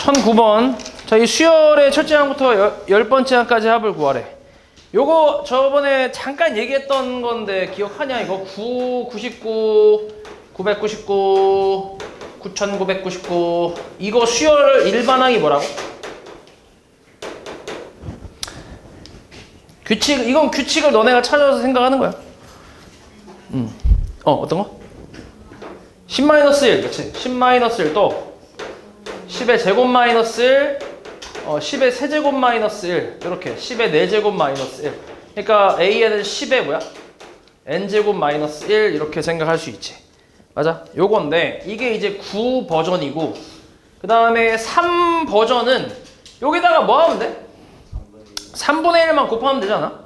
1009번. 자, 이 수열의 첫째 항부터 10번째 항까지 합을 구하래. 요거 저번에 잠깐 얘기했던 건데 기억하냐? 이거 99, 999, 9999. 이거 수열 일반항이 뭐라고? 규칙, 이건 규칙을 너네가 찾아서 생각하는 거야. 어떤 거? 10-1, 그치? 10-1 또 10의 제곱 마이너스 1, 10의 세제곱 마이너스 1, 이렇게 10의 4제곱 마이너스 1. 그러니까 A에는 10의 뭐야? N제곱 마이너스 1 이렇게 생각할 수 있지. 맞아? 요건데 이게 이제 9 버전이고 그 다음에 3 버전은 여기다가 뭐 하면 돼? 3분의 1만 곱하면 되잖아.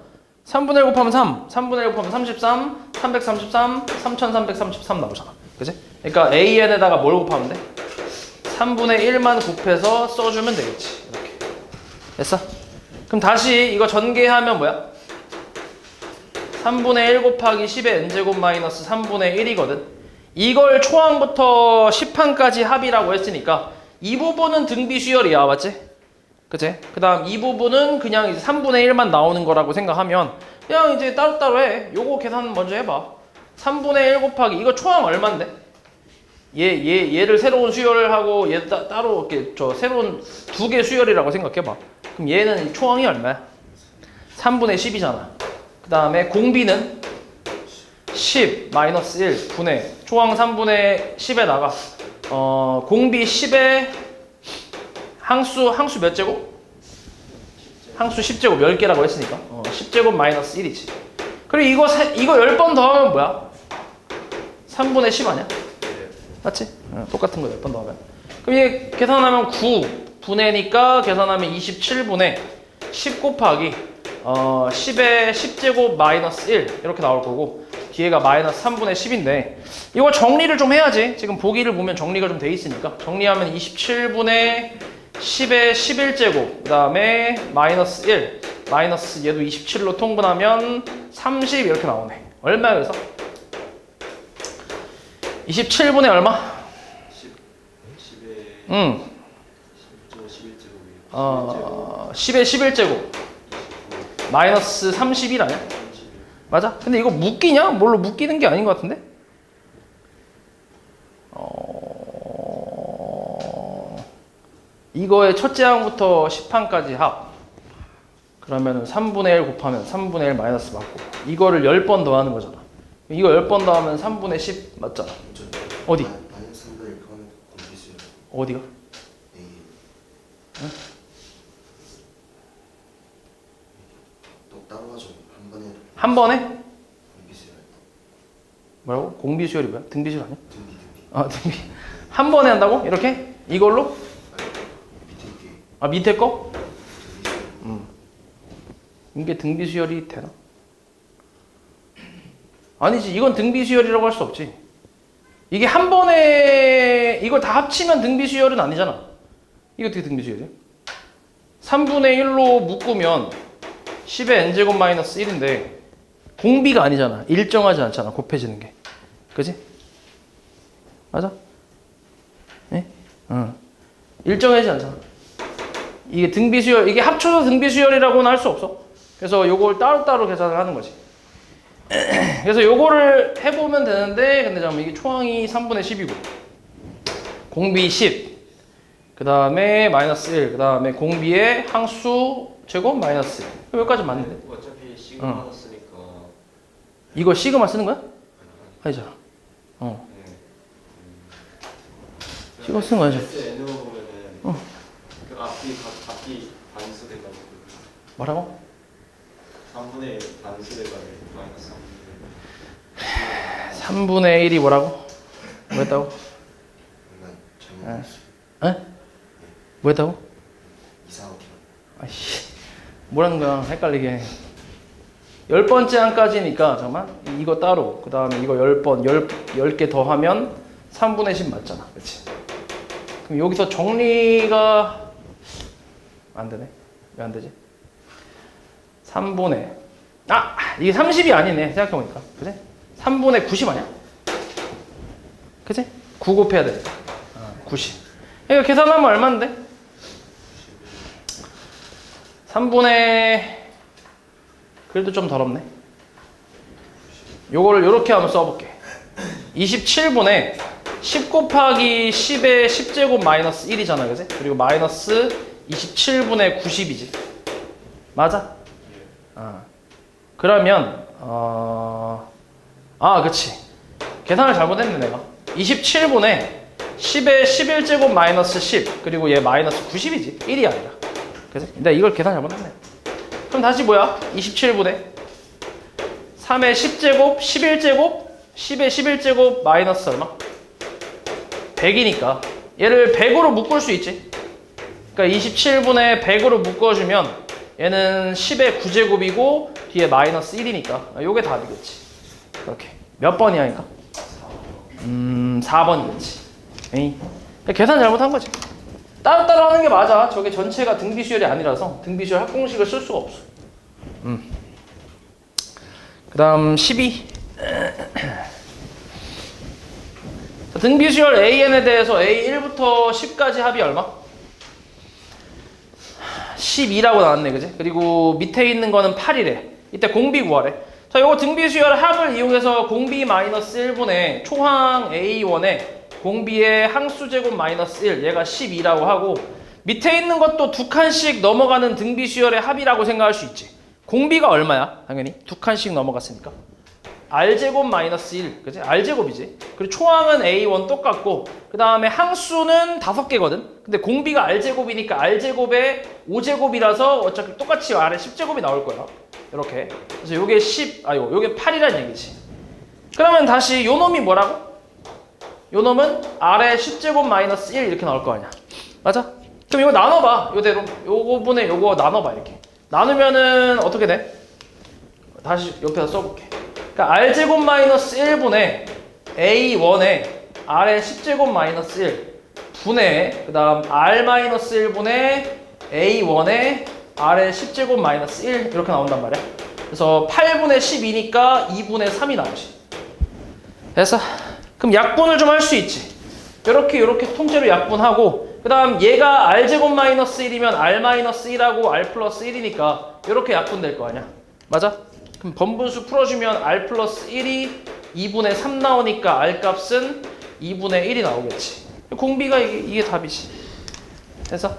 3분의 1 곱하면 3, 3분의 1 곱하면 33, 333, 3333 나오잖아. 그치? 그러니까 AN에다가 뭘 곱하면 돼? 3분의 1만 곱해서 써주면 되겠지. 이렇게. 됐어? 그럼 다시 이거 전개하면 뭐야? 3분의 1 곱하기 10의 n제곱 마이너스 3분의 1이거든. 이걸 초항부터 10항까지 합이라고 했으니까 이 부분은 등비 수열이야. 맞지? 그치? 그 다음 이 부분은 그냥 이제 3분의 1만 나오는 거라고 생각하면 그냥 이제 따로따로 해. 요거 계산 먼저 해봐. 3분의 1 곱하기 이거 초항 얼만데? 얘를 새로운 수열하고 얘 따로 이렇게 새로운 두 개 수열이라고 생각해봐. 그럼 얘는 초항이 얼마야? 3분의 10이잖아. 그 다음에 공비는 10 마이너스 1 분의 초항 3분의 10에다가 공비 10에 항수 몇 제곱? 항수 10제곱 10개라고 했으니까 10제곱 마이너스 1이지. 그리고 이거 10번 더하면 뭐야? 3분의 10 아니야? 맞지? 똑같은 거 10번 더하면. 그럼 얘 계산하면 9분의니까 계산하면 27분의 10 곱하기 10의 10제곱 마이너스 1 이렇게 나올 거고 뒤에가 마이너스 3분의 10인데 이거 정리를 좀 해야지. 지금 보기를 보면 정리가 좀 돼 있으니까 정리하면 27분의 10의 11제곱 그 다음에 마이너스 1 마이너스 얘도 27로 통분하면 30 이렇게 나오네. 얼마야 그래서? 27분의 얼마? 10의 11제곱 마이너스 31 아니야? 맞아? 근데 이거 묶이냐? 뭘로 묶이는 게 아닌 것 같은데? 이거의 첫째 항부터 10항까지 합. 그러면 3분의 1 곱하면 3분의 1 마이너스 맞고 이거를 10번 더하는 거잖아. 이거 10번 더하면 3분의 10 맞잖아. 어디? 마이너스 3분의 1 그거는 공비수요. 어디가? 응? 또 따로 하죠. 한 번에 한 번에? 공비수요. 뭐라고? 공비수열이 뭐야? 등비수열 아니야? 등비. 등비. 한 번에 한다고? 이렇게? 이걸로? 아니, 밑에 밑에 게 거? 등비수요. 이게 등비수열이 되나? 아니지. 이건 등비수열이라고 할 수 없지. 이게 한 번에 이걸 다 합치면 등비수열은 아니잖아. 이거 어떻게 등비수열이야? 3분의 1로 묶으면 10의 n제곱 마이너스 1인데 공비가 아니잖아. 일정하지 않잖아. 곱해지는 게. 그지? 맞아? 예? 일정하지 않잖아. 이게 등비수열, 이게 합쳐서 등비수열이라고는 할 수 없어. 그래서 요걸 따로따로 계산을 하는 거지. 그래서 요거를 해보면 되는데, 근데 잠깐만, 이게 초항이 3분의 10이고, 공비 10, 그 다음에 마이너스 1, 그 다음에 공비의 항수 제곱 마이너스 1. 여기까지 맞는데? 어차피 시그마 쓰니까 이거 시그마 쓰는 거야? 아니잖아. 시그마 쓰는 거 아니죠? N 보면은 그 앞이 단수돼가지고 뭐라고? 3분의 단수돼가지고 마이너스 3분의 1이 뭐라고? 뭐 했다고? 정말 잘못 에? 뭐 했다고? 이상하게. 아이씨, 뭐라는 거야? 헷갈리게. 10번째 항까지니까, 잠깐만. 이거 따로, 그 다음에 이거 10번, 10개 더 하면 3분의 10 맞잖아. 그치? 그럼 여기서 정리가 안 되네. 왜 안 되지? 3분의, 이게 30이 아니네. 생각해보니까. 그치? 3분의 90 아니야? 그치? 9 곱해야 돼. 90. 이거 계산하면 얼마인데? 3분의 그래도 좀 더럽네. 요거를 요렇게 한번 써볼게. 27분의 10 곱하기 10의 10제곱 마이너스 1이잖아, 그지? 그리고 마이너스 27분의 90이지. 맞아? 그러면 그치. 계산을 잘못했네 내가. 27분의 10의 11제곱 마이너스 10 그리고 얘 마이너스 90이지. 1이 아니라. 그치? 근데 이걸 계산 잘못했네. 그럼 다시 뭐야? 27분의 3의 10제곱 11제곱 10의 11제곱 마이너스 얼마? 100이니까 얘를 100으로 묶을 수 있지. 그러니까 27분의 100으로 묶어주면 얘는 10의 9제곱이고 뒤에 마이너스 1이니까 요게 답이겠지. 이렇게 몇 번이야? 그러니까 4번이겠지. 에이. 계산 잘못한 거지. 따로따로 하는 게 맞아. 저게 전체가 등비수열이 아니라서 등비수열 합공식을 쓸 수가 없어. 그 다음 12. 등비수열 AN에 대해서 A1부터 10까지 합이 얼마? 12라고 나왔네, 그지? 그리고 밑에 있는 거는 8이래. 이때 공비 구하래. 자, 요거 등비수열 합을 이용해서 공비 마이너스 1분의 초항 A1에 공비의 항수제곱 마이너스 1, 얘가 12라고 하고 밑에 있는 것도 두 칸씩 넘어가는 등비수열의 합이라고 생각할 수 있지. 공비가 얼마야? 당연히 두 칸씩 넘어갔으니까 R제곱 마이너스 1, 그치? R제곱이지. 그리고 초항은 A1 똑같고 그 다음에 항수는 5개거든. 근데 공비가 R제곱이니까 R제곱에 5제곱이라서 어차피 똑같이 아래 10제곱이 나올 거야. 이렇게. 그래서 요게 요게 8이라는 얘기지. 그러면 다시 요 놈이 뭐라고? 요 놈은 아래 10제곱 마이너스 1 이렇게 나올 거 아니야. 맞아? 그럼 이거 나눠봐. 요대로. 요거분의 요거 나눠봐. 이렇게. 나누면은 어떻게 돼? 다시 옆에다 써볼게. 그러니까 R제곱 마이너스 1분의 A1에 R의 10제곱 마이너스 1 분의 그 다음 R 마이너스 1분의 A1에 R의 10제곱 마이너스 1 이렇게 나온단 말이야. 그래서 8분의 12니까 2분의 3이 나오지. 됐어? 그럼 약분을 좀 할 수 있지. 이렇게 통째로 약분하고 그 다음 얘가 R제곱 마이너스 1이면 R 마이너스 1하고 R 플러스 1이니까 이렇게 약분될 거 아니야. 맞아? 그럼 번분수 풀어주면 R 플러스 1이 2분의 3 나오니까 R 값은 2분의 1이 나오겠지. 공비가 이게 답이지. 됐어?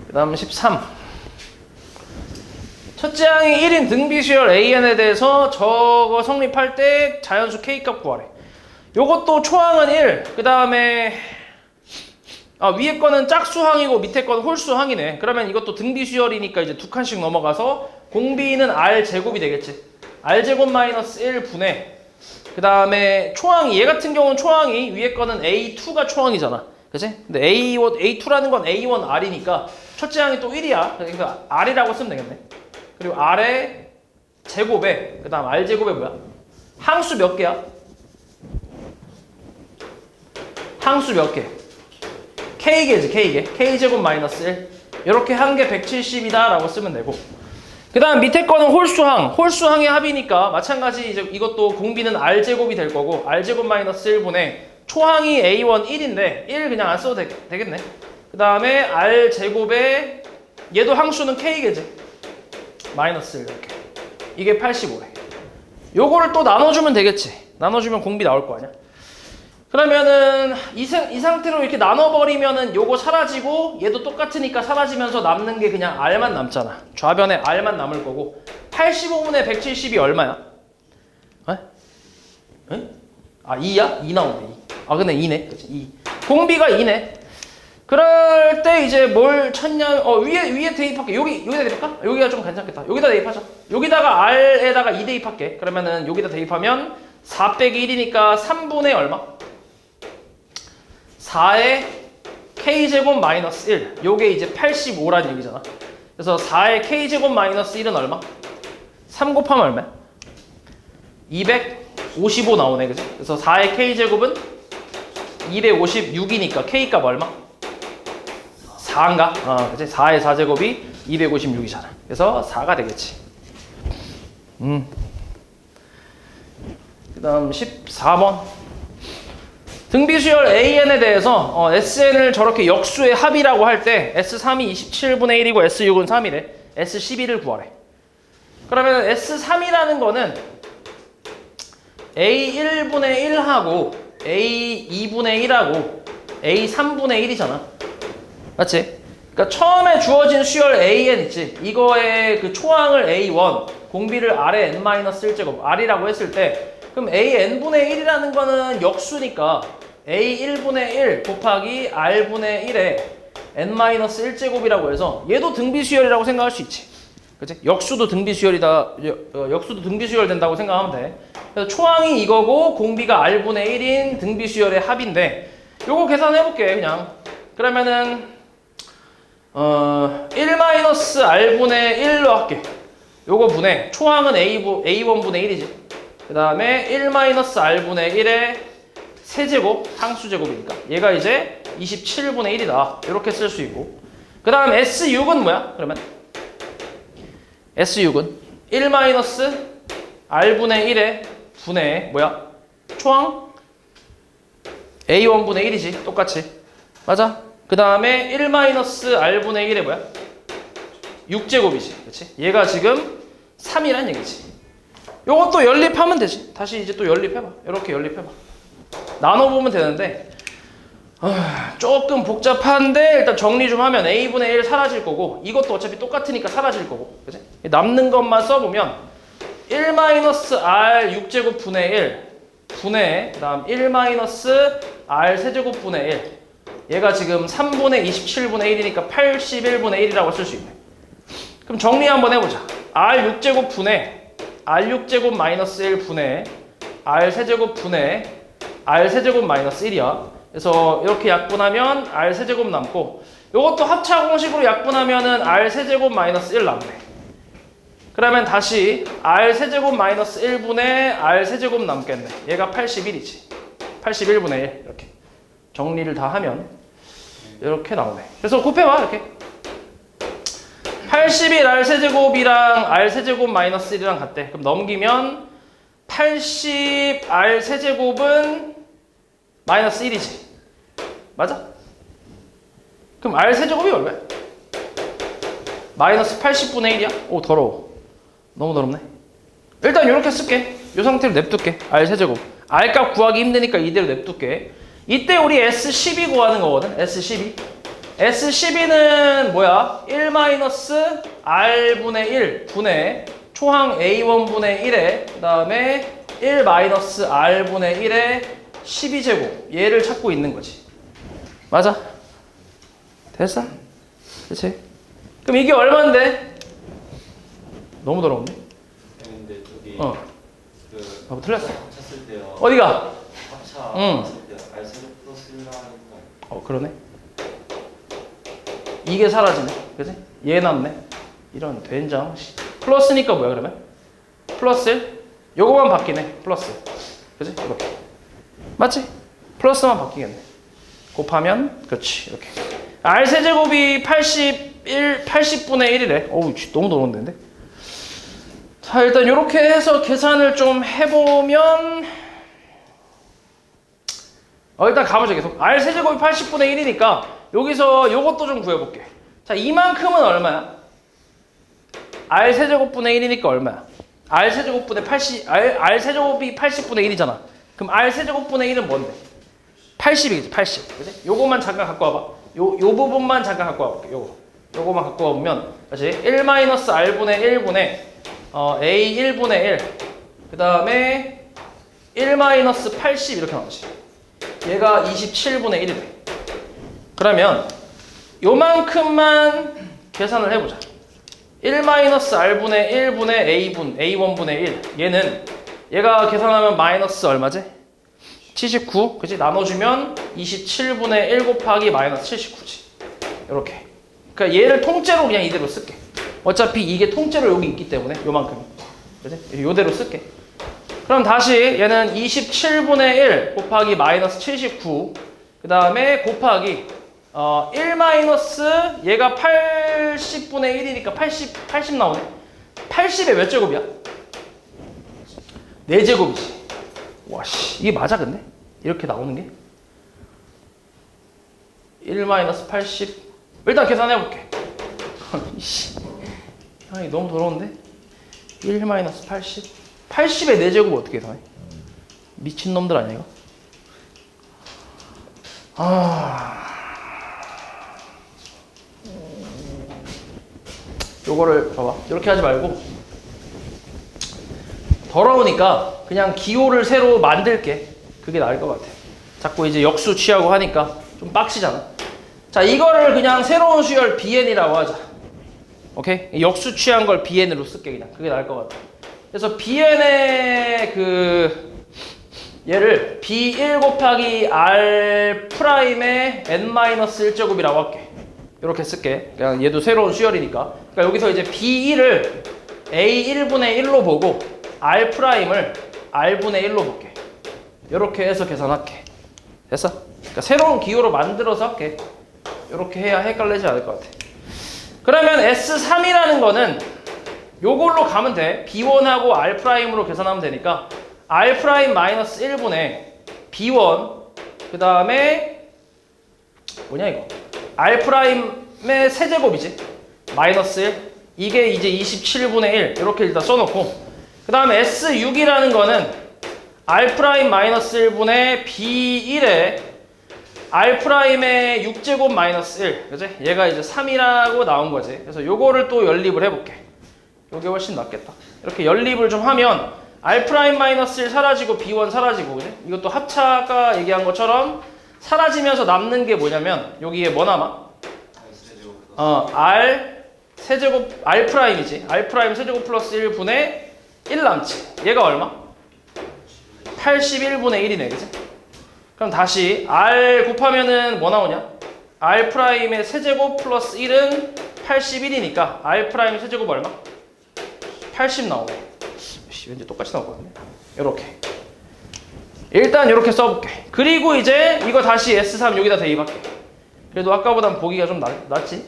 그 다음 13. 첫째 항이 1인 등비수열 AN에 대해서 저거 성립할 때 자연수 K값 구하래. 요것도 초항은 1, 그 다음에 위에 거는 짝수항이고 밑에 거는 홀수항이네. 그러면 이것도 등비수열이니까 이제 두 칸씩 넘어가서 공비는 R제곱이 되겠지. R제곱 마이너스 1 분의 그 다음에 초항이 얘 같은 경우는 초항이 위에 거는 A2가 초항이잖아. 그치? 근데 A2라는 건 A1 R이니까 첫째 항이 또 1이야. 그러니까 R이라고 쓰면 되겠네. 그리고 R의 제곱에 그 다음 R제곱에 뭐야? 항수 몇 개야? 항수 몇 개? K개지, K개. K제곱 마이너스 1. 이렇게 한 개 170이다 라고 쓰면 되고 그 다음 밑에 거는 홀수항. 홀수항의 합이니까 마찬가지 이제 이것도 공비는 R제곱이 될 거고 R제곱 마이너스 1분의 초항이 A1 1인데 1 그냥 안 써도 되겠네. 그 다음에 R제곱에 얘도 항수는 K개지. 마이너스 1 이렇게. 이게 85래. 요거를 또 나눠주면 되겠지. 나눠주면 공비 나올 거 아니야. 그러면은 이 상태로 이렇게 나눠버리면은 요거 사라지고 얘도 똑같으니까 사라지면서 남는 게 그냥 R만 남잖아. 좌변에 R만 남을 거고 85분의 170이 얼마야? 에? 2야? 2 나오네. 2. 근데 2네. 그치? 2. 공비가 2네. 그럴 때 이제 뭘 찾냐? 위에 대입할게. 여기다 대입할까? 여기가 좀 괜찮겠다. 여기다 대입하자. 여기다가 R에다가 2 대입할게. 그러면은 여기다 대입하면 4 빼기 1이니까 3분의 얼마? 4의 K제곱 마이너스 1. 요게 이제 85라는 얘기잖아. 그래서 4의 K제곱 마이너스 1은 얼마? 3 곱하면 얼마야? 255 나오네. 그치? 그래서 4의 K제곱은 256이니까 K값 얼마? 4인가? 그치? 4의 4제곱이 256이잖아. 그래서 4가 되겠지. 그 다음 14번. 등비수열 AN에 대해서 SN을 저렇게 역수의 합이라고 할 때 S3이 27분의 1이고 S6은 3이래. S12를 구하래. 그러면 S3이라는 거는 A1분의 1하고 A2분의 1하고 A3분의 1이잖아. 맞지? 그러니까 처음에 주어진 수열 AN 있지? 이거의 그 초항을 A1, 공비를 R에 N-1제곱, R이라고 했을 때 그럼 AN분의 1이라는 거는 역수니까 A1분의 1 곱하기 R분의 1에 N-1제곱이라고 해서 얘도 등비수열이라고 생각할 수 있지. 그치? 역수도 등비수열이다. 역수도 등비수열 된다고 생각하면 돼. 그래서 초항이 이거고 공비가 R분의 1인 등비수열의 합인데 요거 계산해볼게 그냥. 그러면은 1-R분의 1로 할게. 요거 분의 초항은 A1분의 1이지. 그 다음에 1-R분의 1의 세제곱, 상수제곱이니까 얘가 이제 27분의 1이다. 이렇게 쓸 수 있고 그 다음 S6은 뭐야? 그러면 S6은 1-R분의 1의 분의 뭐야? 초항? A1분의 1이지. 똑같이. 맞아? 그 다음에 1-R분의 1의 뭐야? 6제곱이지. 그치? 얘가 지금 3이란 얘기지. 요것도 연립하면 되지. 다시 이제 또 연립해봐. 이렇게 연립해봐. 나눠보면 되는데 조금 복잡한데 일단 정리 좀 하면 A분의 1 사라질 거고 이것도 어차피 똑같으니까 사라질 거고 그치? 남는 것만 써보면 1-R 6제곱 분의 1 분의 그 다음 1-R 세제곱 분의 1 얘가 지금 3분의 27분의 1이니까 81분의 1이라고 쓸 수 있네. 그럼 정리 한번 해보자. R 6제곱 분의 R 6제곱 마이너스 1 분의 R 세제곱 분의 R 세제곱 마이너스 1이야. 그래서 이렇게 약분하면 R 세제곱 남고 이것도 합차 공식으로 약분하면은 R 세제곱 마이너스 1 남네. 그러면 다시 R 세제곱 마이너스 1분의 R 세제곱 남겠네. 얘가 81이지. 81분의 1 이렇게 정리를 다 하면 이렇게 나오네. 그래서 곱해봐 이렇게 81 R 세제곱이랑 R 세제곱 마이너스 1이랑 같대. 그럼 넘기면 80 R 세제곱은 마이너스 1이지. 맞아? 그럼 R 세제곱이 얼마야? 마이너스 80분의 1이야? 오 더러워. 너무 더럽네. 일단 이렇게 쓸게. 이 상태로 냅둘게. R 세제곱. R 값 구하기 힘드니까 이대로 냅둘게. 이때 우리 S12 구하는 거거든. S12. S12는 뭐야? 1-R분의 1 분의 초항 A1분의 1에 그 다음에 1-R분의 1에 12제곱 얘를 찾고 있는 거지. 맞아? 됐어? 그치? 그럼 이게 얼만데? 너무 더러운데? 근데 저기 그 틀렸어. 합쳤을 때요. 어디가? 합차 응. 했을 때 R 플러스 1로 하는 거. 그러네. 이게 사라지네. 그치? 얘 남네. 이런 된장. 플러스니까 뭐야 그러면? 플러스 1? 요거만 바뀌네. 플러스. 그치? 이렇게. 맞지? 플러스만 바뀌겠네. 곱하면 그렇지. 이렇게. R 세제곱이 80분의 1이래. 어우, 너무 더러운데. 자, 일단 이렇게 해서 계산을 좀 해보면 일단 가보자 계속. R 세제곱이 80분의 1이니까 여기서 요것도 좀 구해볼게. 자, 이만큼은 얼마야? R 세제곱분의 1이니까 얼마야? R 세제곱분의 80, R 세제곱이 80분의 1이잖아. 그럼 R 세제곱분의 1은 뭔데? 80이겠지, 80. 그치? 요거만 잠깐 갖고 와봐. 요 부분만 잠깐 갖고 와볼게. 요거만 갖고 와보면, 다시 1-R분의 1분의 A 1분의 1. 그 다음에 1-80 이렇게 나오지. 얘가 27분의 1이래. 그러면 요만큼만 계산을 해보자. 1-R분의 1분의 A1분의 1. 얘가 계산하면 마이너스 얼마지? 79. 그치? 나눠주면 27분의 1 곱하기 마이너스 79지. 이렇게. 그러니까 얘를 통째로 그냥 이대로 쓸게. 어차피 이게 통째로 여기 있기 때문에 요만큼. 그치? 요대로 쓸게. 그럼 다시 얘는 27분의 1 곱하기 마이너스 79. 그 다음에 곱하기 1 마이너스 얘가 80분의 1이니까 80 나오네. 80의 몇 제곱이야? 4제곱이지. 와씨, 이게 맞아 근데? 이렇게 나오는 게? 1-80 일단 계산해볼게. 이씨, 아니 너무 더러운데? 1-80 80의 4제곱 어떻게 계산해? 미친놈들 아니야 이거? 요거를 봐봐 이렇게 하지 말고 더러우니까 그냥 기호를 새로 만들게. 그게 나을 것 같아. 자꾸 이제 역수 취하고 하니까 좀 빡시잖아. 자, 이거를 그냥 새로운 수열 bn이라고 하자. 오케이? 역수 취한 걸 bn으로 쓸게 그냥. 그게 나을 것 같아. 그래서 bn의 얘를 b1 곱하기 r 프라임의 n-1제곱이라고 할게. 이렇게 쓸게. 그냥 얘도 새로운 수열이니까. 그러니까 여기서 이제 b1을 a1분의 1로 보고 r 프라임을 r분의 1로 볼게. 이렇게 해서 계산할게. 됐어? 그러니까 새로운 기호로 만들어서 할게. 이렇게 해야 헷갈리지 않을 것 같아. 그러면 S3이라는 거는 요걸로 가면 돼. B1하고 R 프라임으로 계산하면 되니까 R 프라임 마이너스 1분의 B1 그 다음에 뭐냐 이거 R 프라임의 세제곱이지. 마이너스 1 이게 이제 27분의 1 이렇게 일단 써놓고 그 다음에 S6이라는 거는 R 프라임 마이너스 1분의 B1에 R 프라임의 6제곱 마이너스 1 그치? 얘가 이제 3이라고 나온 거지. 그래서 요거를 또 연립을 해볼게. 요게 훨씬 낫겠다. 이렇게 연립을 좀 하면 R 프라임 마이너스 1 사라지고 B1 사라지고 그지? 이것도 합차가 얘기한 것처럼 사라지면서 남는 게 뭐냐면 여기에 뭐 남아? R 세제곱 R 프라임이지. R 프라임 세제곱 플러스 1분의 1 남지. 얘가 얼마? 81분의 1이네 그치? 그럼 다시 R 곱하면은 뭐 나오냐? R 프라임의 세제곱 플러스 1은 81이니까 R 프라임 세제곱 얼마? 80 나오네. 왠지 똑같이 나올 것 같네. 요렇게 일단 요렇게 써볼게. 그리고 이제 이거 다시 S3 여기다 대입할게. 그래도 아까보단 보기가 좀 낫지?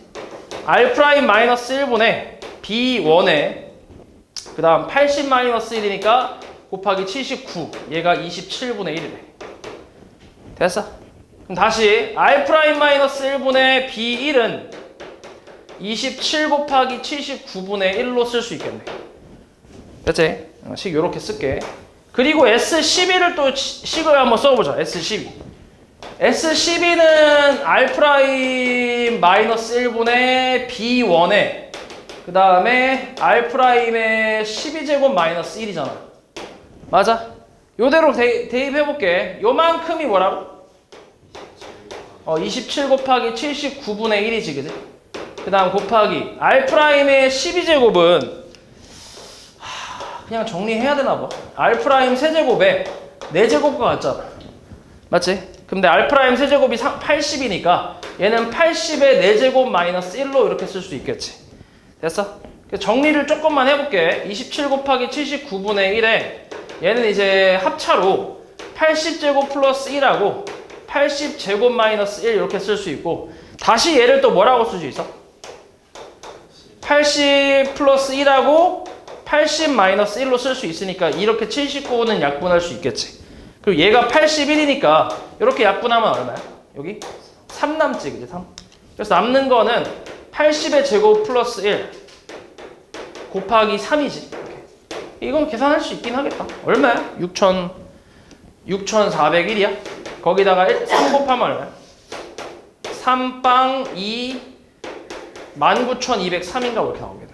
R 프라임 마이너스 1분의 B1에 그 다음 80 마이너스 1이니까 곱하기 79 얘가 27분의 1이네. 됐어? 그럼 다시 R 프라임 마이너스 1분의 B1은 27 곱하기 79분의 1로 쓸 수 있겠네. 됐지? 식 요렇게 쓸게. 그리고 S12를 또 식을 한번 써보자. S12. S12는 R 프라임 마이너스 1분의 B1에 그 다음에 R 프라임의 12제곱 마이너스 1이잖아. 맞아? 요대로 대입해볼게. 요만큼이 뭐라고? 27 곱하기 79분의 1이지, 그지? 그 다음 곱하기 R 프라임의 12제곱은 그냥 정리해야 되나 봐. R 프라임 세제곱에 4제곱과 같잖아. 맞지? 근데 R 프라임 세제곱이 80이니까 얘는 80의 4제곱 마이너스 1로 이렇게 쓸 수 있겠지. 됐어? 정리를 조금만 해볼게. 27 곱하기 79분의 1에 얘는 이제 합차로 80제곱 플러스 1하고 80제곱 마이너스 1 이렇게 쓸 수 있고 다시 얘를 또 뭐라고 쓸 수 있어? 80 플러스 1하고 80 마이너스 1로 쓸 수 있으니까 이렇게 79는 약분할 수 있겠지. 그리고 얘가 81이니까 이렇게 약분하면 얼마야? 여기 3 남지, 그지? 3. 그래서 남는 거는 80의 제곱 플러스 1 곱하기 3이지. 이건 계산할 수 있긴 하겠다. 얼마야? 6,401이야? 거기다가 3 곱하면 얼마야? 3빵 2 19,203인가 뭐 이렇게 나오겠네.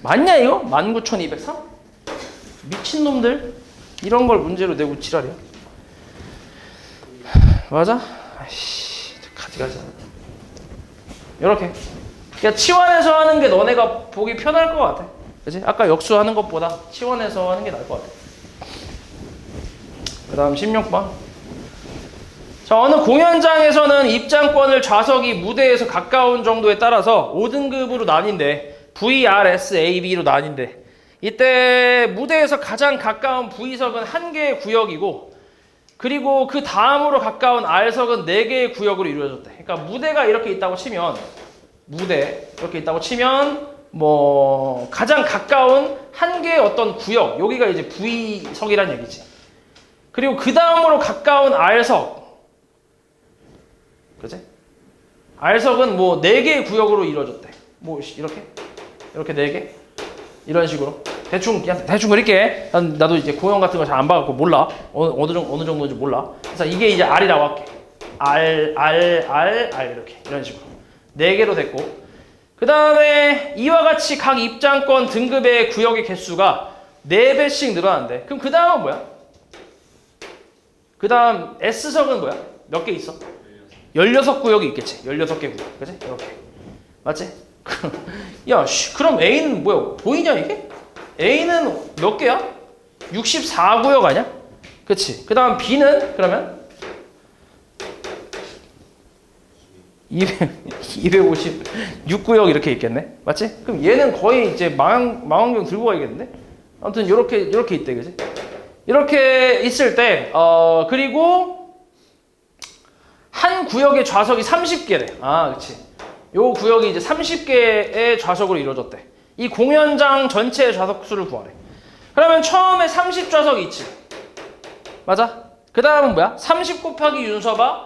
맞냐 이거? 19,203? 미친놈들? 이런 걸 문제로 내고 지랄이야. 맞아? 아이씨, 가지가지. 요렇게. 그러니까 치환해서 하는 게 너네가 보기 편할 것 같아. 그치? 아까 역수하는 것보다 치환해서 하는 게 나을 것 같아. 그 다음 16번. 자, 어느 공연장에서는 입장권을 좌석이 무대에서 가까운 정도에 따라서 5등급으로 나뉜대. V, R, S, A, B로 나뉜대. 이때 무대에서 가장 가까운 V석은 1개의 구역이고 그리고 그 다음으로 가까운 R석은 4개의 구역으로 이루어졌대. 그러니까 무대가 이렇게 있다고 치면 이렇게 있다고 치면 뭐 가장 가까운 1개의 어떤 구역 여기가 이제 V석이란 얘기지. 그리고 그 다음으로 가까운 R석 그치? R석은 뭐 4개의 구역으로 이루어졌대. 뭐 이렇게 4개 이런 식으로 대충 그냥 대충 그릴게. 나도 이제 고형 같은 거 잘 안 봐갖고 몰라. 어느 정도인지 몰라. 그래서 이게 이제 R이라고 할게. R 이렇게 이런 식으로 4개로 됐고, 그 다음에 이와 같이 각 입장권 등급의 구역의 개수가 4배씩 늘어난대. 그럼 그 다음은 뭐야? 그 다음 S석은 뭐야? 몇 개 있어? 16구역이 있겠지. 16개 구역. 그치? 이렇게. 맞지? 야, 그럼 A는 뭐야? 보이냐 이게? A는 몇 개야? 64구역 아니야? 그치? 그 다음 B는 그러면 256구역 이렇게 있겠네. 맞지? 그럼 얘는 거의 이제 망원경 들고 가야겠는데? 아무튼 이렇게 있대. 그지? 이렇게 있을 때 그리고 한 구역의 좌석이 30개래. 아, 그렇지. 요 구역이 이제 30개의 좌석으로 이루어졌대. 이 공연장 전체의 좌석 수를 구하래. 그러면 처음에 30좌석이 있지. 맞아? 그 다음은 뭐야? 30 곱하기 윤서바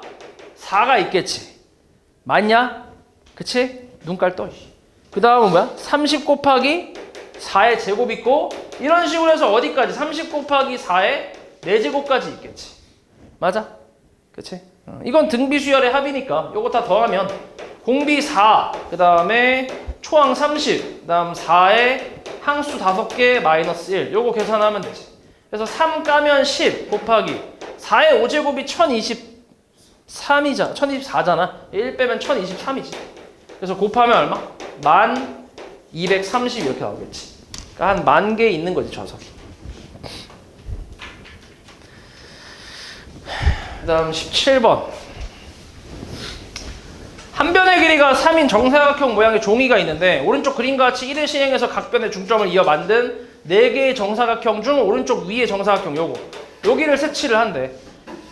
4가 있겠지. 맞냐? 그치? 눈깔 떠. 그 다음은 뭐야? 30 곱하기 4의 제곱 있고, 이런 식으로 해서 어디까지? 30 곱하기 4의 4제곱까지 있겠지. 맞아? 그치? 이건 등비수열의 합이니까 요거 다 더하면 공비 4, 그 다음에 초항 30, 그 다음 4에 항수 5개 마이너스 1, 요거 계산하면 되지. 그래서 3 까면 10 곱하기 4의 5제곱이 1023이잖아. 1024잖아. 1 빼면 1023이지. 그래서 곱하면 얼마? 1230 이렇게 나오겠지. 그러니까 한 10,000개 있는 거지, 좌석이. 그 다음 17번. 한 변의 길이가 3인 정사각형 모양의 종이가 있는데 오른쪽 그림과 같이 1회 시행해서 각 변의 중점을 이어 만든 4개의 정사각형 중 오른쪽 위의 정사각형 여기를 색칠을 한대.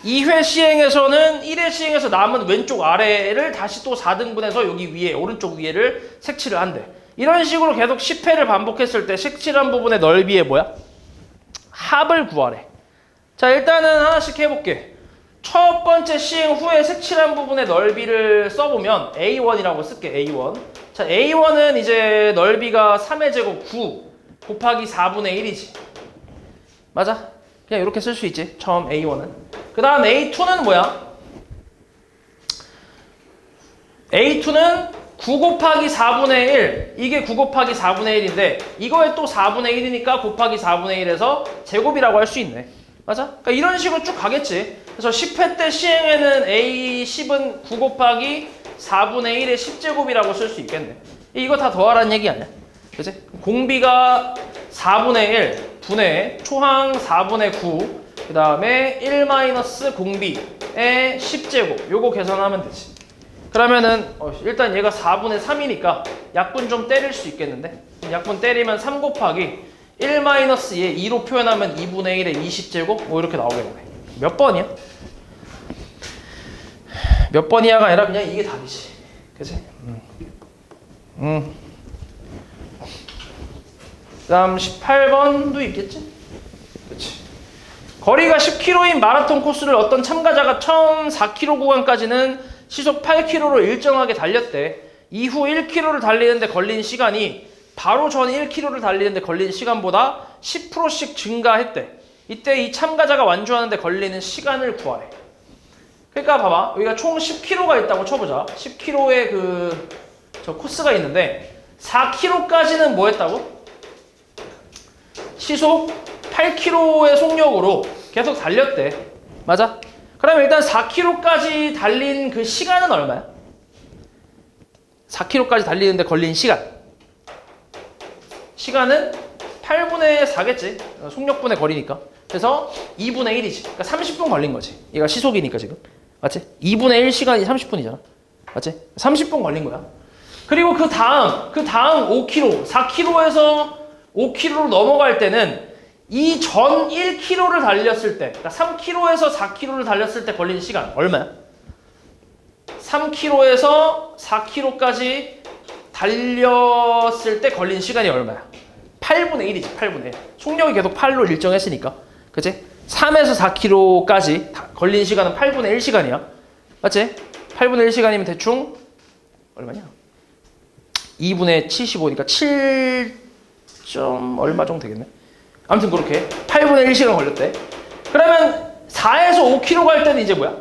2회 시행에서는 1회 시행에서 남은 왼쪽 아래를 다시 또 4등분해서 여기 위에 오른쪽 위에를 색칠을 한대. 이런 식으로 계속 10회를 반복했을 때 색칠한 부분의 넓이의 뭐야? 합을 구하래. 자, 일단은 하나씩 해볼게. 첫 번째 시행 후에 색칠한 부분의 넓이를 써보면 A1이라고 쓸게. A1. 자, A1은 이제 넓이가 3의 제곱 9 곱하기 4분의 1이지. 맞아? 그냥 이렇게 쓸 수 있지. 처음 A1은. 그 다음 A2는 뭐야? A2는 9 곱하기 4분의 1. 이게 9 곱하기 4분의 1인데 이거에 또 4분의 1이니까 곱하기 4분의 1에서 제곱이라고 할 수 있네. 맞아? 그러니까 이런 식으로 쭉 가겠지. 그래서 10회 때 시행에는 A10은 9 곱하기 4분의 1의 10제곱이라고 쓸 수 있겠네. 이거 다 더하라는 얘기 아니야? 그치? 공비가 4분의 1 분의 초항 4분의 9, 그 다음에 1 마이너스 공비의 10제곱. 요거 계산하면 되지. 그러면은 일단 얘가 4분의 3이니까 약분 좀 때릴 수 있겠는데, 약분 때리면 3 곱하기 1 마이너스 얘 2로 표현하면 2분의 1의 20제곱? 뭐 이렇게 나오겠네. 몇 번이야? 몇 번이야가 아니라 그냥 이게 답이지. 그치? 그 다음 18번도 있겠지? 그치. 거리가 10km인 마라톤 코스를 어떤 참가자가 처음 4km 구간까지는 시속 8km로 일정하게 달렸대. 이후 1km를 달리는데 걸린 시간이 바로 전 1km를 달리는데 걸린 시간보다 10%씩 증가했대. 이때 이 참가자가 완주하는데 걸리는 시간을 구하래. 그러니까 봐봐. 여기가 총 10km가 있다고 쳐보자. 10km의 저 코스가 있는데 4km까지는 뭐 했다고? 시속 8km의 속력으로 계속 달렸대. 맞아? 그럼 일단 4km까지 달린 그 시간은 얼마야? 4km까지 달리는데 걸린 시간은 8분의 4겠지. 속력분의 거리니까. 그래서 2분의 1이지. 그러니까 30분 걸린 거지. 얘가 시속이니까 지금. 맞지? 2분의 1 시간이 30분이잖아. 맞지? 30분 걸린 거야. 그리고 그 다음 5km, 4km에서 5km로 넘어갈 때는 이 전 1km를 달렸을 때, 그러니까 3km에서 4km를 달렸을 때 걸린 시간 얼마야? 3km에서 4km까지 달렸을 때 걸린 시간이 얼마야? 8분의 1이지. 8분의 1. 속력이 계속 8로 일정했으니까. 그치? 3에서 4km까지 걸린 시간은 8분의 1시간이야. 맞지? 8분의 1시간이면 대충 얼마냐? 2분의 75니까 7. 얼마 정도 되겠네. 아무튼 그렇게 8분의 1시간 걸렸대. 그러면 4에서 5km 갈 때는 이제 뭐야?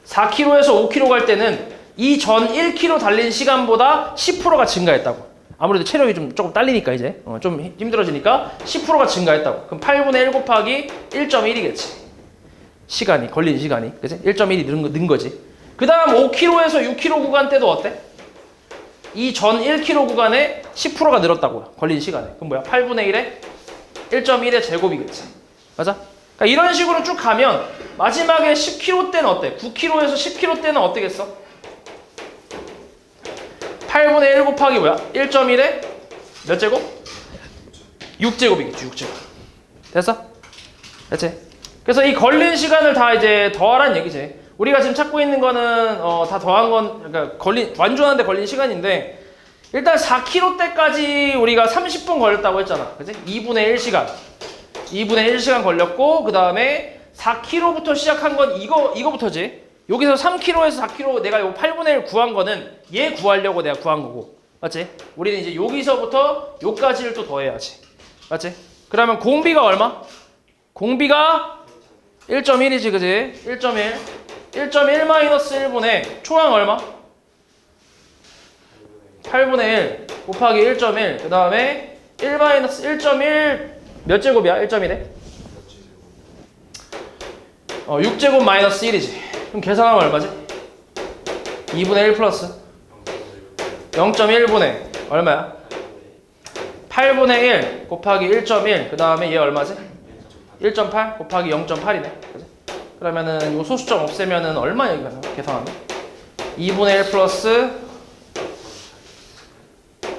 4km에서 5km 갈 때는 이 전 1km 달린 시간보다 10%가 증가했다고. 아무래도 체력이 좀 조금 딸리니까 이제 좀 힘들어지니까 10%가 증가했다고. 그럼 8분의 1 곱하기 1.1이겠지. 시간이 걸린 시간이, 그치? 1.1이 는 거지. 그 다음 5km에서 6km 구간 때도 어때? 이 전 1km 구간에 10%가 늘었다고요. 걸린 시간에. 그럼 뭐야? 8분의 1에 1.1의 제곱이겠지. 맞아? 그러니까 이런 식으로 쭉 가면 마지막에 10km 때는 어때? 9km에서 10km 때는 어떻겠어? 8분의 1 곱하기 뭐야? 1.1에 몇 제곱? 6제곱이겠지. 6제곱. 됐어? 됐지? 그래서 이 걸린 시간을 다 이제 더하라는 얘기지. 우리가 지금 찾고 있는 거는 다 더한 건 그러니까 완주하는데 걸린 시간인데 일단 4km 때까지 우리가 30분 걸렸다고 했잖아. 그치? 2분의 1시간. 2분의 1시간 걸렸고 그 다음에 4km부터 시작한 건 이거부터지. 여기서 3km에서 4km 내가 요 8분의 1 구한 거는 얘 구하려고 내가 구한 거고. 맞지? 우리는 이제 여기서부터 요까지를 또 더해야지. 맞지? 그러면 공비가 얼마? 공비가 1.1이지, 그지? 1.1. 1.1 마이너스 1분의 초항 얼마? 8분의 1 곱하기 1.1. 그 다음에 1 마이너스 1.1 몇 제곱이야? 1.1에? 6제곱 마이너스 1이지. 그럼 계산하면 얼마지? 2분의 1 플러스 0.1분의 얼마야? 8분의 1 곱하기 1.1. 그 다음에 얘 얼마지? 1.8 곱하기 0.8이네. 그러면은 요 소수점 없애면은 얼마 여기가 계산하면? 2분의 1 플러스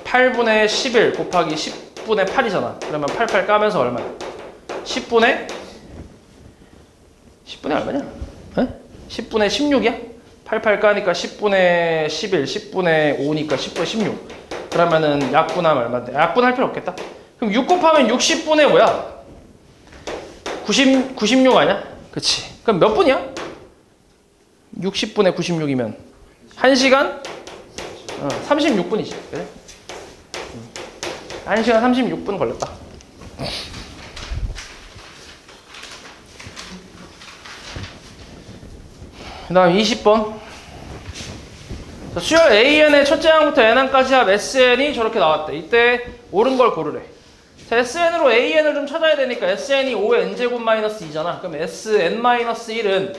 8분의 11 곱하기 10분의 8이잖아. 그러면 88 까면서 얼마야? 10분의 얼마냐? 에? 10분의 16이야? 88 까니까 10분의 11, 10분의 5니까 10분의 16. 그러면은 약분하면 얼마인데? 약분할 필요 없겠다. 그럼 6 곱하면 60분의 뭐야? 96 아니야? 그치. 그럼 몇 분이야? 60분의 96이면 1시간? 36분이지. 그래? 1시간 36분 걸렸다. 그 다음 20번. 수열 AN의 첫째 항부터 N항까지 합 SN이 저렇게 나왔대. 이때 옳은 걸 고르래. 자, SN으로 AN을 좀 찾아야 되니까 SN이 5의 N제곱 마이너스 2잖아. 그럼 SN-1은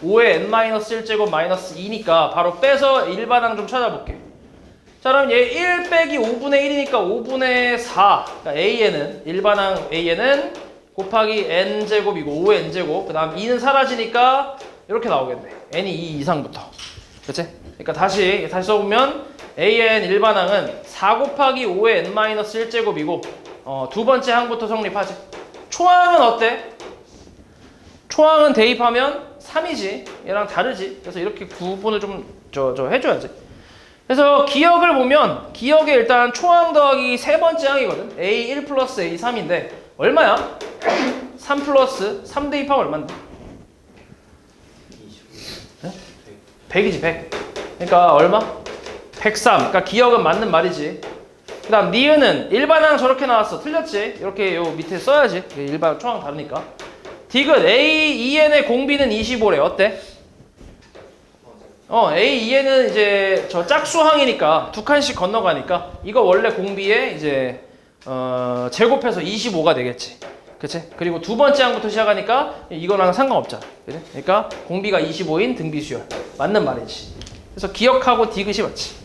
5의 N-1제곱 마이너스 2니까 바로 빼서 일반항 좀 찾아볼게. 자, 그럼 얘 1 빼기 5분의 1이니까 5분의 4. 그러니까 AN은, 일반항 AN은 곱하기 N제곱이고 5의 N제곱. 그 다음 2는 사라지니까 이렇게 나오겠네. N이 2 이상부터. 그치? 그러니까 다시 써보면 AN 일반항은 4 곱하기 5의 N-1제곱이고 두 번째 항부터 성립하지. 초항은 어때? 초항은 대입하면 3이지. 얘랑 다르지. 그래서 이렇게 구분을 좀 해줘야지. 그래서 기역을 보면 기역에 일단 초항 더하기 세 번째 항이거든. A1 플러스 A3인데 얼마야? 3 플러스 3 대입하면 얼만데? 100이지 100. 그러니까 얼마? 103. 그러니까 기역은 맞는 말이지. 그 다음 니은은 일반항 저렇게 나왔어. 틀렸지? 이렇게 요 밑에 써야지. 일반 초항 다르니까. 디귿 A2N의 공비는 25래. 어때? A2N은 이제 저 짝수항이니까 두 칸씩 건너가니까 이거 원래 공비에 이제 제곱해서 25가 되겠지. 그치? 그리고 두 번째 항부터 시작하니까 이거랑 상관없잖아. 그치? 그러니까 공비가 25인 등비수열. 맞는 말이지. 그래서 기억하고 디귿이 맞지.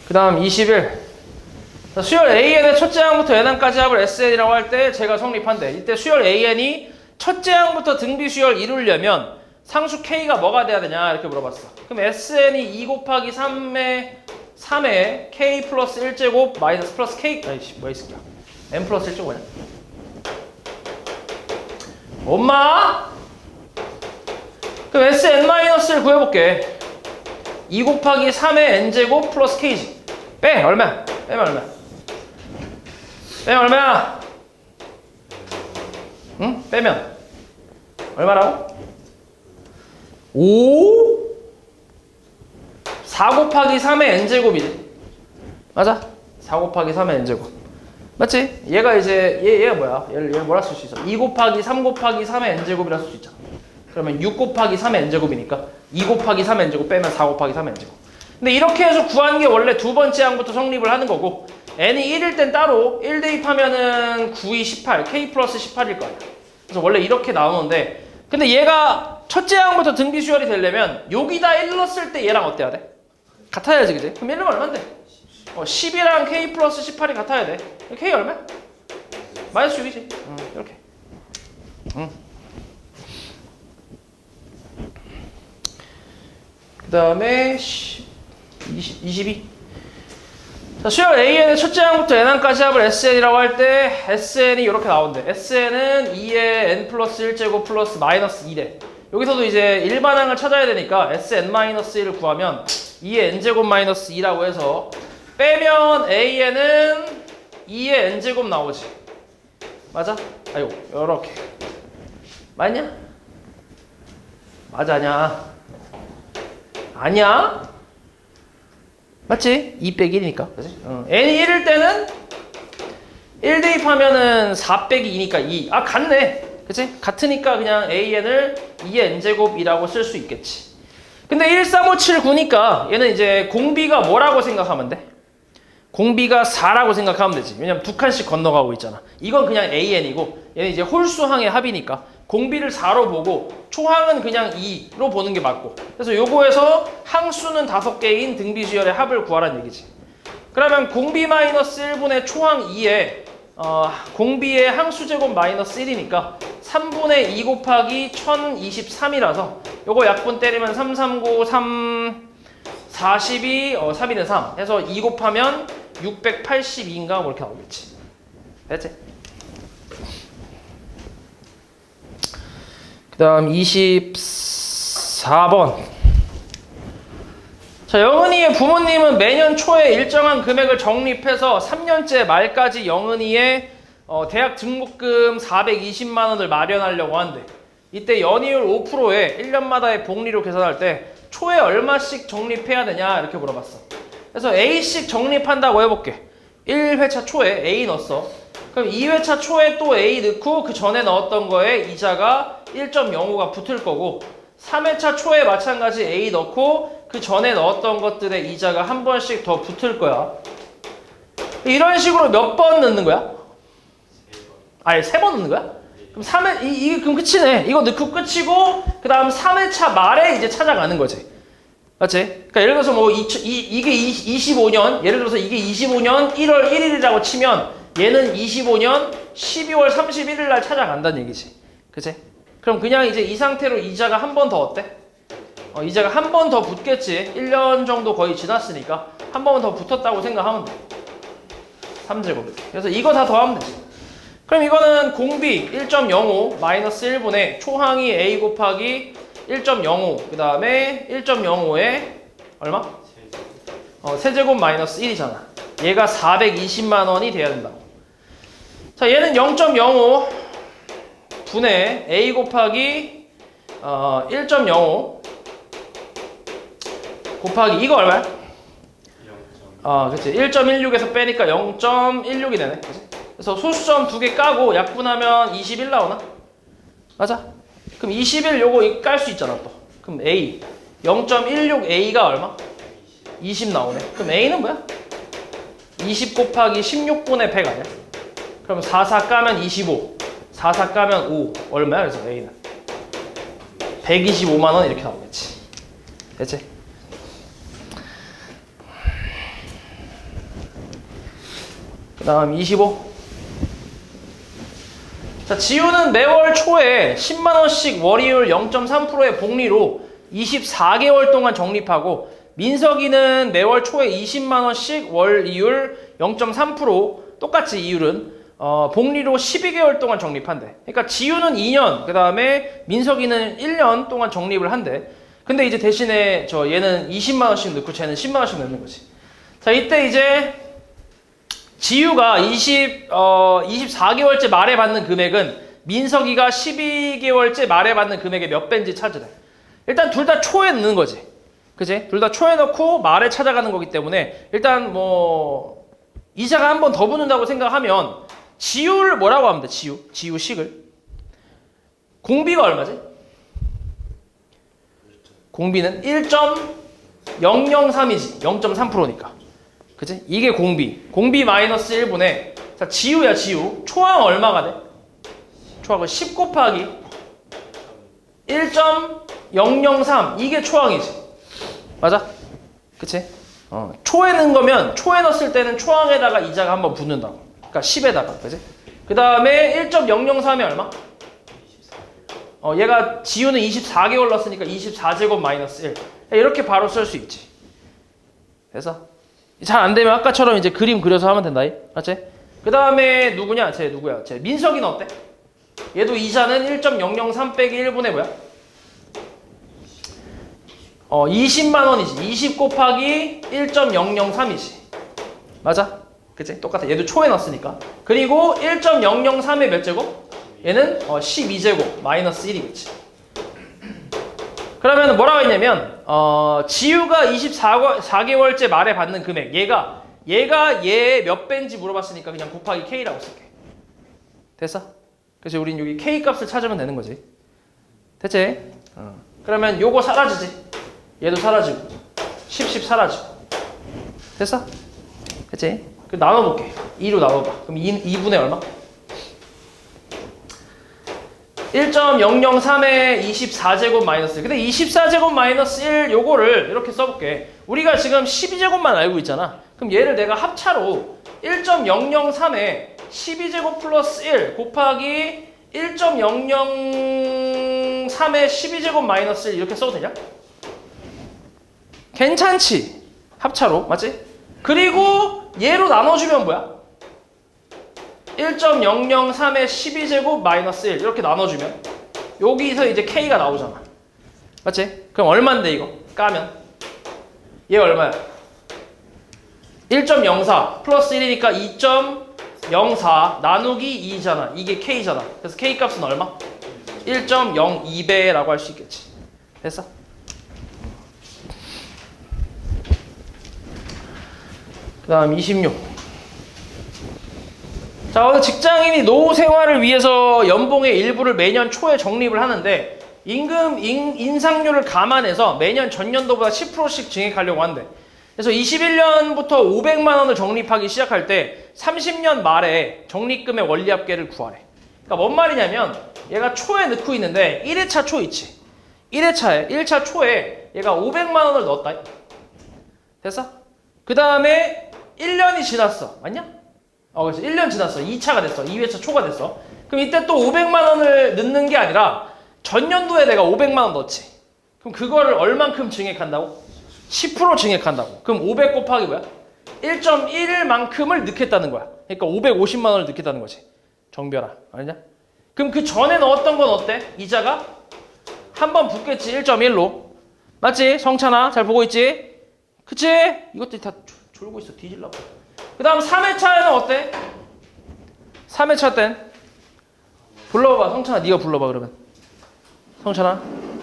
그 다음 21. 수열 AN의 첫째 항부터 N항까지 합을 SN이라고 할 때 제가 성립한대. 이때 수열 AN이 첫째 항부터 등비수열 이루려면 상수 K가 뭐가 돼야 되냐 이렇게 물어봤어. 그럼 SN이 2 곱하기 3에 K 플러스 1제곱 마이너스 플러스 K 아이씨 뭐야 이 새끼야. N 플러스 1제곱 뭐냐? 엄마? 그럼 SN-1을 구해볼게. 2 곱하기 3의 N제곱 플러스 K지. 빼! 얼마야? 빼면 얼마야? 빼면 얼마야? 응? 빼면 얼마라고? 5 4 곱하기 3의 n제곱이지. 맞아? 4 곱하기 3의 n제곱. 맞지? 얘가 이제 얘가 뭐야? 얘를 뭐라 쓸 수 있어? 2 곱하기 3 곱하기 3의 n제곱이라 쓸 수 있잖아. 그러면 6 곱하기 3의 n제곱이니까 2 곱하기 3의 n제곱 빼면 4 곱하기 3의 n제곱. 근데 이렇게 해서 구한 게 원래 두 번째 항부터 성립을 하는 거고, n이 1일 땐 따로 1 대입하면은 9, 2, 18, k 플러스 18일 거 아니야. 그래서 원래 이렇게 나오는데, 근데 얘가 첫째 항부터 등비 수열이 되려면 여기다 1 넣었을 때 얘랑 어때야 돼? 같아야지, 그지? 그럼 1은 얼만데? 10이랑 k 플러스 18이 같아야 돼. k 얼마야? 마이너스 6이지. 이렇게. 그 다음에 22. 자, 수열 AN의 첫째 항부터 n항까지 합을 SN이라고 할 때 SN이 이렇게 나온대. SN은 2의 n 플러스 1제곱 플러스 마이너스 2래. 여기서도 이제 일반항을 찾아야 되니까 SN-1을 구하면 2의 n제곱 마이너스 2라고 해서 빼면 AN은 2의 n제곱 나오지. 맞아? 아이고, 요렇게. 맞냐? 맞아냐? 아니야? 맞지? 2 빼기 1이니까. 그치? n이 1일 때는 1 대입하면은 4 빼기 2니까 2. 아, 같네. 그치? 같으니까 그냥 an을 2의 n제곱이라고 쓸 수 있겠지. 근데 1, 3, 5, 7, 9니까 얘는 이제 공비가 뭐라고 생각하면 돼? 공비가 4라고 생각하면 되지. 왜냐면 두 칸씩 건너가고 있잖아. 이건 그냥 an이고 얘는 이제 홀수항의 합이니까 공비를 4로 보고 초항은 그냥 2로 보는 게 맞고, 그래서 요거에서 항수는 5개인 등비수열의 합을 구하라는 얘기지. 그러면 공비 마이너스 1분의 초항 2에 공비의 항수제곱 마이너스 1이니까 3분의 2 곱하기 1023이라서 요거 약분 때리면 339, 3, 42, 3이는 3 해서 2 곱하면 682인가 뭐 이렇게 나오겠지. 됐지? 그 다음 24번. 자, 영은이의 부모님은 매년 초에 일정한 금액을 적립해서 3년째 말까지 영은이의 대학 등록금 420만 원을 마련하려고 한대. 이때 연이율 5%에 1년마다의 복리로 계산할 때 초에 얼마씩 적립해야 되냐 이렇게 물어봤어. 그래서 A씩 적립한다고 해볼게. 1회차 초에 A 넣었어. 그럼 2회차 초에 또 A 넣고 그 전에 넣었던 거에 이자가 1.05가 붙을 거고, 3회차 초에 마찬가지 A 넣고 그 전에 넣었던 것들의 이자가 한 번씩 더 붙을 거야. 이런 식으로 몇 번 넣는 거야? 아니, 3번 넣는 거야? 그럼 3회, 이게 그럼 끝이네. 이거 넣고 끝이고, 그 다음 3회차 말에 이제 찾아가는 거지. 맞지? 그러니까 예를 들어서 뭐 이게 25년, 예를 들어서 이게 25년 1월 1일이라고 치면 얘는 25년 12월 31일 날 찾아간다는 얘기지. 그치? 그럼 그냥 이제 이 상태로 이자가 한 번 더 어때? 이자가 한 번 더 붙겠지. 1년 정도 거의 지났으니까 한 번 더 붙었다고 생각하면 돼. 3제곱. 그래서 이거 다 더하면 되지. 그럼 이거는 공비 1.05 마이너스 1분의 초항이 A 곱하기 1.05 그 다음에 1.05에 얼마? 세제곱 마이너스 1이잖아. 얘가 420만 원이 돼야 된다고. 자, 얘는 0.05 분의 A 곱하기 1.05 곱하기 이거 얼마야? 그치. 1.16에서 빼니까 0.16이 되네. 그치? 그래서 소수점 2개 까고 약분하면 21 나오나? 맞아? 그럼 21 요거 깔 수 있잖아 또. 그럼 A 0.16A가 얼마? 20 나오네. 그럼 A는 뭐야? 20 곱하기 16분의 100 아니야? 그럼 44 까면 25 44 까면 5 얼마야? 그래서 A는 125만 원 이렇게 나오겠지. 됐지? 그 다음 25. 자, 지우는 매월 초에 10만원씩 월이율 0.3%의 복리로 24개월 동안 적립하고, 민석이는 매월 초에 20만원씩 월이율 0.3% 똑같이 이율은 복리로 12개월 동안 적립한대. 그러니까 지우는 2년, 그 다음에 민석이는 1년 동안 적립을 한대. 근데 이제 대신에 얘는 20만원씩 넣고 쟤는 10만원씩 넣는 거지. 자, 이때 이제 지유가 24개월째 말에 받는 금액은 민석이가 12개월째 말에 받는 금액의 몇 배인지 찾으래. 일단 둘 다 초에 넣는 거지. 그지? 둘 다 초에 넣고 말에 찾아가는 거기 때문에 일단 뭐 이자가 한 번 더 붙는다고 생각하면 지우를 뭐라고 하면 돼? 지우식을. 공비가 얼마지? 공비는 1.003이지. 0.3%니까. 그지? 이게 공비. 공비 마이너스 1분의 자, 지우야, 지우. 초항 얼마가 돼? 초항은 10 곱하기 1.003. 이게 초항이지. 맞아? 그치? 초에 넣은 거면 초에 넣었을 때는 초항에다가 이자가 한번 붙는다고. 그러니까 10에다가. 그지? 그 다음에 1.003이 얼마? 얘가 지우는 24개월 넣었으니까 24제곱 마이너스 1. 이렇게 바로 쓸 수 있지. 그래서 잘 안 되면 아까처럼 이제 그림 그려서 하면 된다. 맞지? 그 다음에 누구냐? 쟤 누구야? 쟤 민석이는 어때? 얘도 이자는 1.003 빼기 1분의 뭐야? 20만 원이지. 20 곱하기 1.003이지. 맞아? 그치? 똑같아. 얘도 초에 넣었으니까. 그리고 1.003의 몇 제곱? 얘는 12제곱 마이너스 1이겠지. 그러면 뭐라고 했냐면 지우가 24개월째 말에 받는 금액 얘가 얘 몇 배인지 물어봤으니까 그냥 곱하기 K라고 쓸게. 됐어? 그래서 우린 여기 K 값을 찾으면 되는 거지. 됐지? 그러면 요거 사라지지. 얘도 사라지고 10 사라지고. 됐어? 됐지? 그 나눠볼게. 2로 나눠봐. 그럼 2분의 얼마? 1.003에 24제곱 마이너스 1. 근데 24제곱 마이너스 1 요거를 이렇게 써볼게. 우리가 지금 12제곱만 알고 있잖아. 그럼 얘를 내가 합차로 1.003에 12제곱 플러스 1 곱하기 1.003에 12제곱 마이너스 1 이렇게 써도 되냐? 괜찮지? 합차로. 맞지? 그리고 얘로 나눠주면 뭐야? 1.003에 12제곱 마이너스 1 이렇게 나눠주면 여기서 이제 K가 나오잖아. 맞지? 그럼 얼만데 이거? 까면 얘 얼마야? 1.04 플러스 1이니까 2.04 나누기 2잖아. 이게 K잖아. 그래서 K 값은 얼마? 1.02배라고 할 수 있겠지. 됐어? 그 다음 26. 자, 어느 직장인이 노후 생활을 위해서 연봉의 일부를 매년 초에 적립을 하는데 임금 인상률을 감안해서 매년 전년도보다 10%씩 증액하려고 한대. 그래서 21년부터 500만 원을 적립하기 시작할 때 30년 말에 적립금의 원리합계를 구하래. 그러니까 뭔 말이냐면 얘가 초에 넣고 있는데 1회차 초 있지. 1차 초에 얘가 500만 원을 넣었다. 됐어? 그 다음에 1년이 지났어. 맞냐? 그래서 1년 지났어. 2차가 됐어. 2회차 초가 됐어. 그럼 이때 또 500만 원을 넣는 게 아니라 전년도에 내가 500만 원 넣었지. 그럼 그거를 얼만큼 증액한다고? 10% 증액한다고. 그럼 500 곱하기 뭐야? 1.1만큼을 넣겠다는 거야. 그러니까 550만 원을 넣겠다는 거지. 정별아. 아니냐? 그럼 그 전에 넣었던 건 어때? 이자가 한 번 붙겠지. 1.1로. 맞지? 성찬아 잘 보고 있지? 그치? 이것들이 다 졸고 있어. 뒤질라고. 그 다음 3회차에는 어때? 3회차 땐 불러봐. 성찬아 네가 불러봐 그러면. 성찬아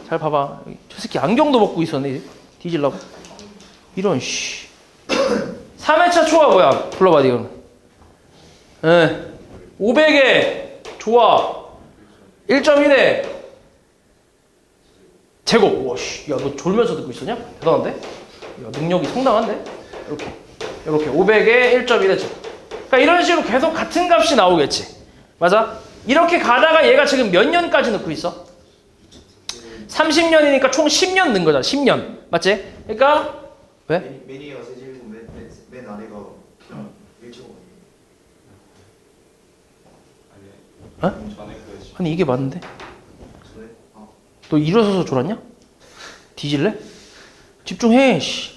잘 봐봐. 저 새끼 안경도 벗고 있었네. 뒤질라고. 이런 씨. 3회차 초가 뭐야? 불러봐 네가. 500에 좋아. 1.1에 제곱. 와 씨. 야 너 졸면서 듣고 있었냐? 대단한데? 야 능력이 상당한데? 이렇게 500에 1.1에 제곱. 그러니까 이런 식으로 계속 같은 값이 나오겠지. 맞아? 이렇게 가다가 얘가 지금 몇 년까지 넣고 있어? 30년이니까 총 10년 넣은 거잖아. 10년. 맞지? 그러니까 왜? 맨 위가 세제곱 맨 아래가 1.5. 전에 그 아니 이게 맞는데? 전에? 너 일어서서 졸았냐? 뒤질래? 집중해. 씨.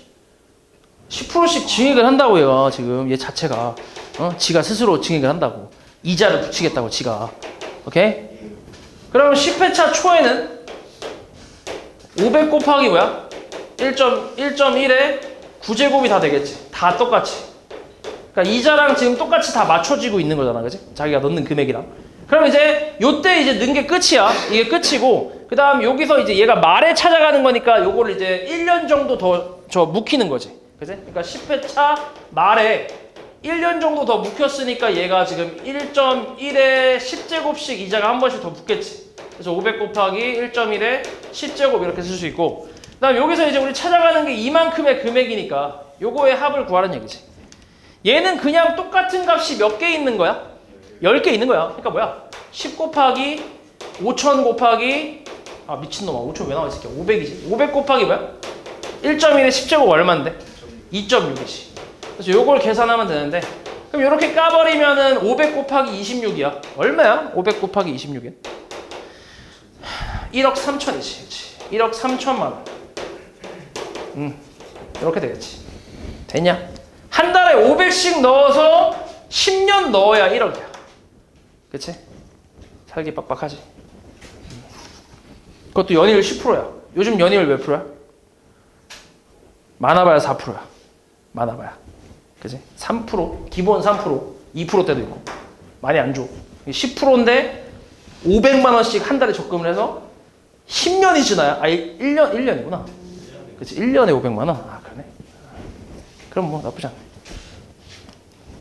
10%씩 증액을 한다고 얘가 지금 얘 자체가 지가 스스로 증액을 한다고. 이자를 붙이겠다고 지가. 오케이? 그럼 10회차 초에는 500 곱하기 뭐야? 1.1에 9제곱이 다 되겠지. 다 똑같이. 그러니까 이자랑 지금 똑같이 다 맞춰지고 있는 거잖아. 그치? 자기가 넣는 금액이랑. 그럼 이제 요때 이제 넣은 게 끝이야. 이게 끝이고 그 다음 여기서 이제 얘가 말에 찾아가는 거니까 요거를 이제 1년 정도 더 저 묵히는 거지. 그지? 그러니까 10회차 말에 1년 정도 더 묵혔으니까 얘가 지금 1.1에 10제곱씩 이자가 한 번씩 더 묵겠지. 그래서 500 곱하기 1.1에 10제곱 이렇게 쓸 수 있고, 그 다음 여기서 이제 우리 찾아가는 게 이만큼의 금액이니까 요거의 합을 구하라는 얘기지. 얘는 그냥 똑같은 값이 몇 개 있는 거야? 10개 있는 거야. 그러니까 뭐야? 10 곱하기 5,000 곱하기 미친놈아 5,000 왜 나와 이 새끼야? 500이지. 500 곱하기 뭐야? 1.1에 10제곱 얼마인데? 2.6이지. 그래서 요걸 계산하면 되는데, 그럼 이렇게 까버리면은 500 곱하기 26이야. 얼마야? 500 곱하기 26은? 1억 3천이지. 그치? 1억 3천만 원. 이렇게 되겠지. 되냐? 한 달에 500씩 넣어서 10년 넣어야 1억이야. 그치? 살기 빡빡하지. 그것도 연이율 10%야. 요즘 연이율 몇 프로야? 많아봐야 4%야. 많아봐야. 그치? 3%, 기본 3%, 2%대도 있고. 많이 안 줘. 10%인데 500만 원씩 한 달에 적금을 해서 10년이 지나야, 1년이구나. 그치? 1년에 500만 원? 그러네. 그럼 뭐 나쁘지 않네.